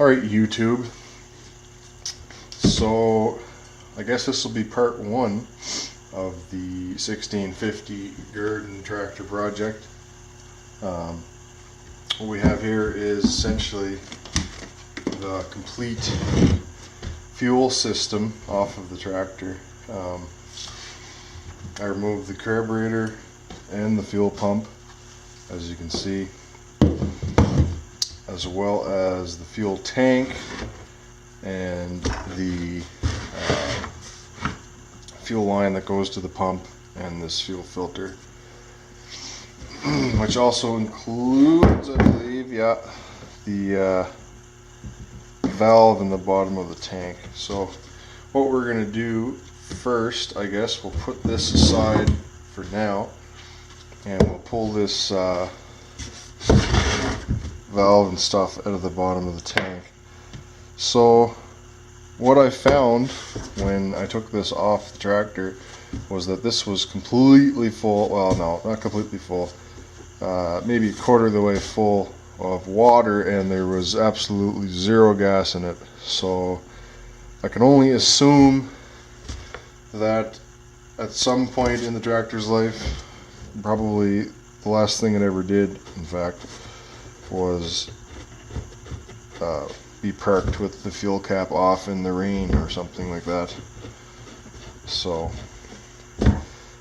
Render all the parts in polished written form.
Alright, YouTube. So I guess this will be part one of the 1650 Garden tractor project. What we have here is essentially the complete fuel system off of the tractor. I removed the carburetor and the fuel pump, as you can see, as well as the fuel tank and the fuel line that goes to the pump and this fuel filter, which also includes, I believe, the valve in the bottom of the tank. So what we're going to do first, I guess, we'll put this aside for now and we'll pull this valve and stuff out of the bottom of the tank. So what I found when I took this off the tractor was that this was completely full. Well, no, not completely full, maybe a quarter of the way full of water, and there was absolutely zero gas in it. So I can only assume that at some point in the tractor's life, probably the last thing it ever did, in fact, was be parked with the fuel cap off in the rain or something like that. So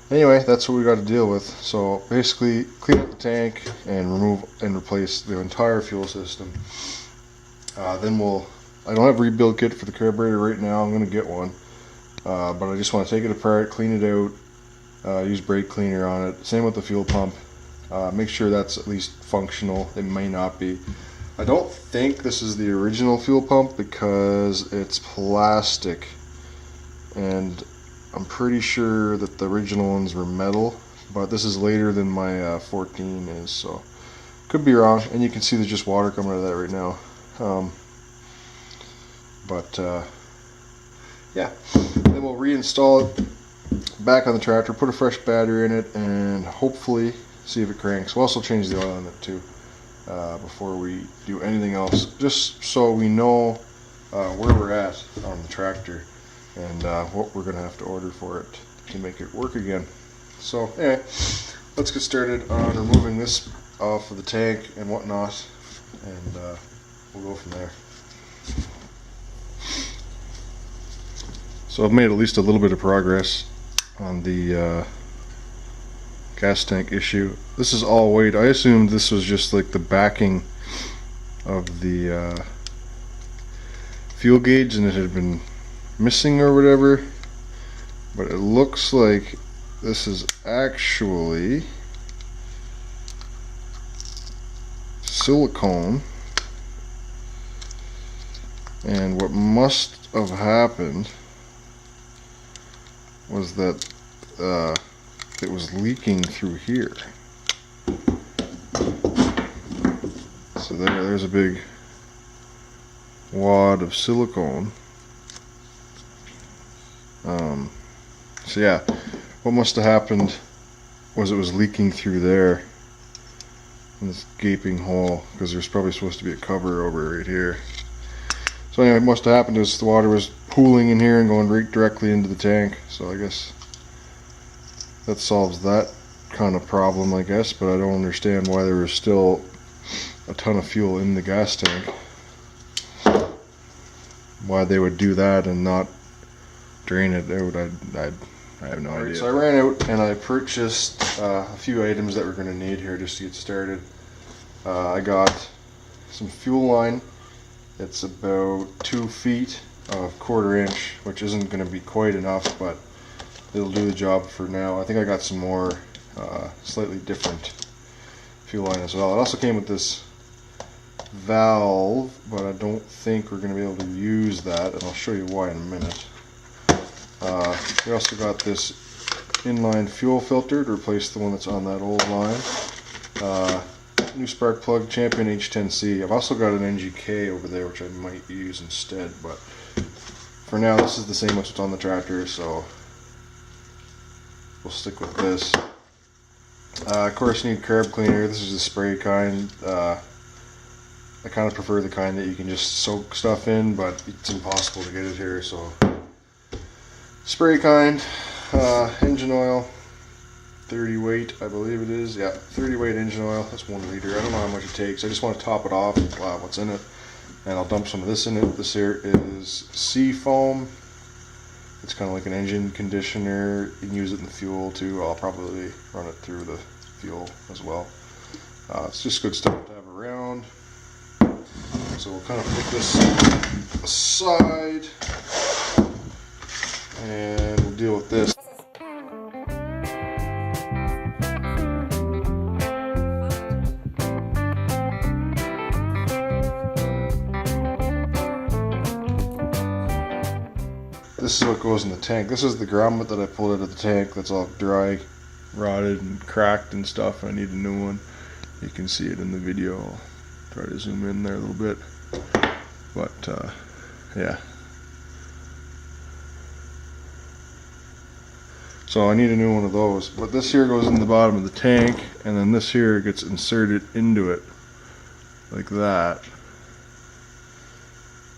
anyway, that's what we got to deal with. So basically, clean up the tank and remove and replace the entire fuel system. Then I don't have a rebuild kit for the carburetor right now. I'm going to get one, but I just want to take it apart, clean it out, use brake cleaner on it. Same with the fuel pump. Make sure that's at least functional. It may not be. I don't think this is the original fuel pump because it's plastic, and I'm pretty sure that the original ones were metal, but this is later than my 14 is, so could be wrong. And you can see there's just water coming out of that right now. Yeah, then we'll reinstall it back on the tractor, put a fresh battery in it, and hopefully see if it cranks. We'll also change the oil in it too before we do anything else, just so we know where we're at on the tractor and what we're going to have to order for it to make it work again. So anyway, let's get started on removing this off of the tank and whatnot, and we'll go from there. So I've made at least a little bit of progress on the gas tank issue. This is all weight. I assumed this was just like the backing of the fuel gauge and it had been missing or whatever, but it looks like this is actually silicone, and what must have happened was that it was leaking through here. So there's a big wad of silicone. So yeah, what must have happened was it was leaking through there in this gaping hole, because there's probably supposed to be a cover over right here. So anyway, what must have happened is the water was pooling in here and going right directly into the tank. So I guess that solves that kind of problem, I guess, but I don't understand why there was still a ton of fuel in the gas tank. Why they would do that and not drain it out, I have no idea. So I ran out and I purchased a few items that we're going to need here just to get started. I got some fuel line. It's about 2 feet of 1/4 inch, which isn't going to be quite enough, but it'll do the job for now. I think I got some more slightly different fuel line as well. It also came with this valve, but I don't think we're going to be able to use that, and I'll show you why in a minute. We also got this inline fuel filter to replace the one that's on that old line. New spark plug, Champion H10C. I've also got an NGK over there, which I might use instead, but for now this is the same as what's on the tractor, so we'll stick with this. Of course, you need carb cleaner. This is the spray kind. I kind of prefer the kind that you can just soak stuff in, but it's impossible to get it here, so spray kind. Engine oil, 30 weight, I believe it is. Yeah, 30 weight engine oil. That's 1 liter. I don't know how much it takes. I just want to top it off. Wow, what's in it? And I'll dump some of this in it. This here is sea foam. It's kind of like an engine conditioner. You can use it in the fuel too. I'll probably run it through the fuel as well. It's just good stuff to have around. So we'll kind of put this aside and we'll deal with this. This is what goes in the tank. This is the grommet that I pulled out of the tank that's all dry, rotted and cracked and stuff. I need a new one. You can see it in the video. I'll try to zoom in there a little bit. But yeah. So I need a new one of those. But this here goes in the bottom of the tank, and then this here gets inserted into it like that.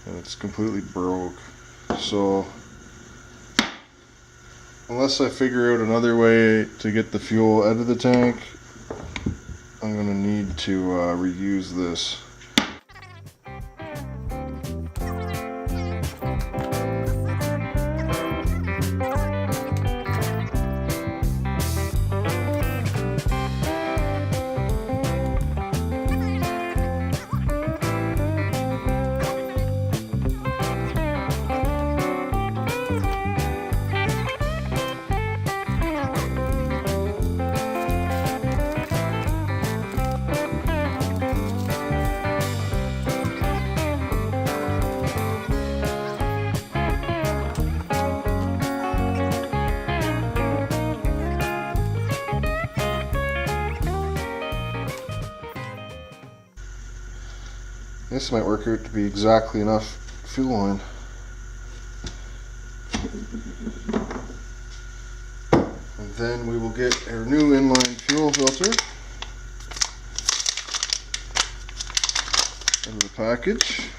And it's completely broke. So unless I figure out another way to get the fuel out of the tank, I'm going to need to reuse this. This might work out to be exactly enough fuel line. And then we will get our new inline fuel filter out of the package.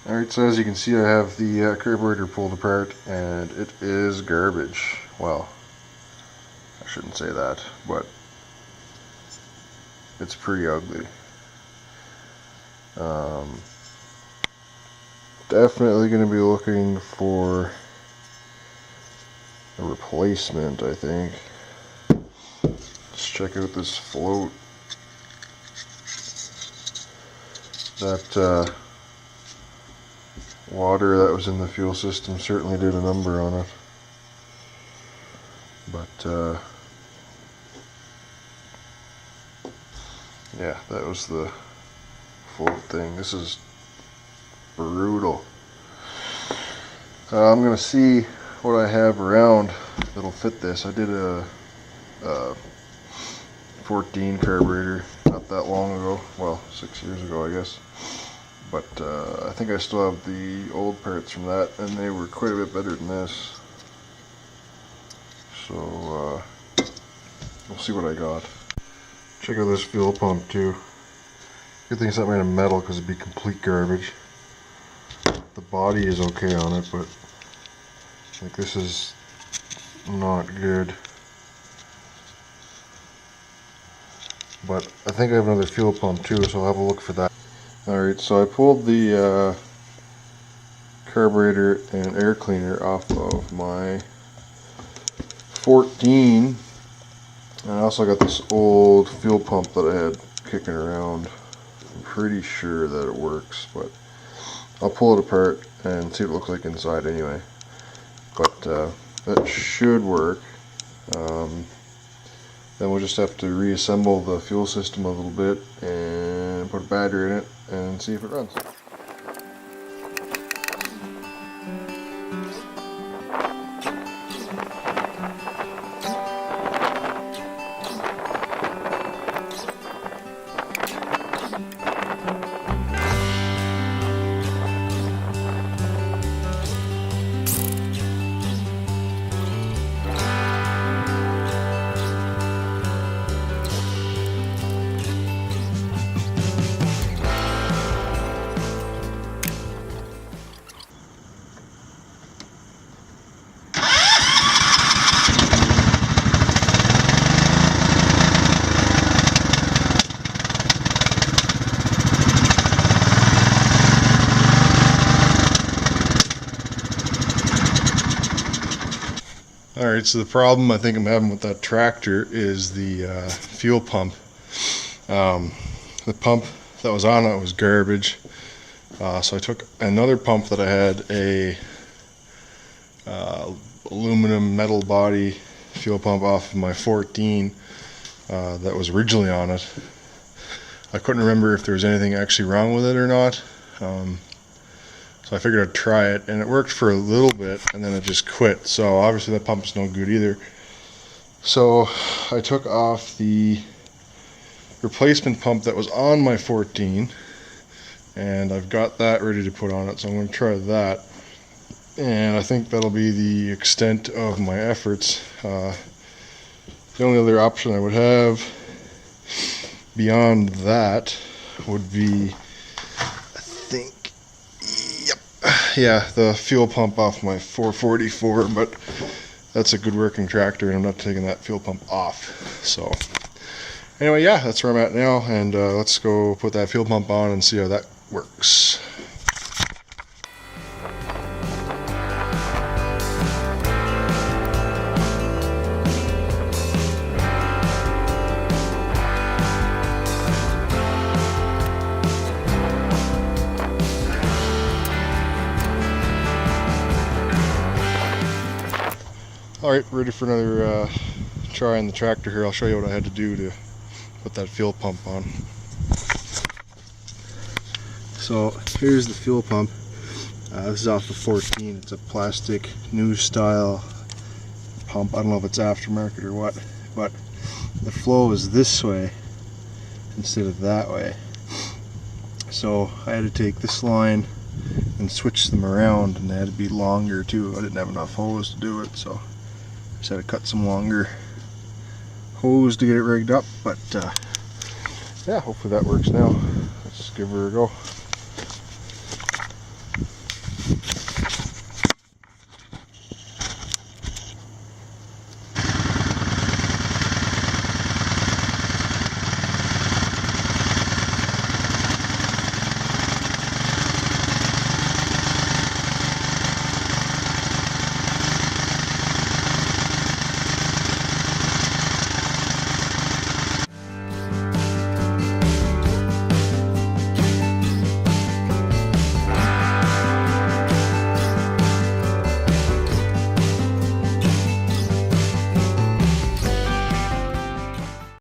Alright, so as you can see, I have the carburetor pulled apart, and it is garbage. Well, I shouldn't say that, but it's pretty ugly. Definitely going to be looking for a replacement, I think. Let's check out this float. That water that was in the fuel system certainly did a number on it. But yeah, that was the float thing. This is brutal. I'm gonna see what I have around that'll fit this. I did a 14 carburetor not that long ago, well, 6 years ago I guess, but I think I still have the old parts from that, and they were quite a bit better than this. So we'll see what I got. Check out this fuel pump too. Good thing it's not made of metal, because it'd be complete garbage. The body is okay on it, but like, this is not good. But I think I have another fuel pump too, so I'll have a look for that. Alright, so I pulled the carburetor and air cleaner off of my 14, and I also got this old fuel pump that I had kicking around. I'm pretty sure that it works, but I'll pull it apart and see what it looks like inside anyway. But that should work. Then we'll just have to reassemble the fuel system a little bit and put a battery in it and see if it runs. Alright, so the problem I think I'm having with that tractor is the fuel pump. The pump that was on it was garbage. So I took another pump that I had, a aluminum metal body fuel pump off of my 14 that was originally on it. I couldn't remember if there was anything actually wrong with it or not. So I figured I'd try it, and it worked for a little bit, and then it just quit. So obviously that pump's no good either. So I took off the replacement pump that was on my 14, and I've got that ready to put on it. So I'm going to try that, and I think that'll be the extent of my efforts. The only other option I would have beyond that would be, yeah, the fuel pump off my 444, but that's a good working tractor and I'm not taking that fuel pump off. So anyway, yeah, that's where I'm at now, and let's go put that fuel pump on and see how that works. Alright, ready for another try on the tractor here. I'll show you what I had to do to put that fuel pump on. So here's the fuel pump. This is off the 14. It's a plastic new style pump. I don't know if it's aftermarket or what, but the flow is this way instead of that way. So I had to take this line and switch them around, and they had to be longer too. I didn't have enough hose to do it, so just had to cut some longer hose to get it rigged up. But yeah, hopefully that works now. Let's give her a go.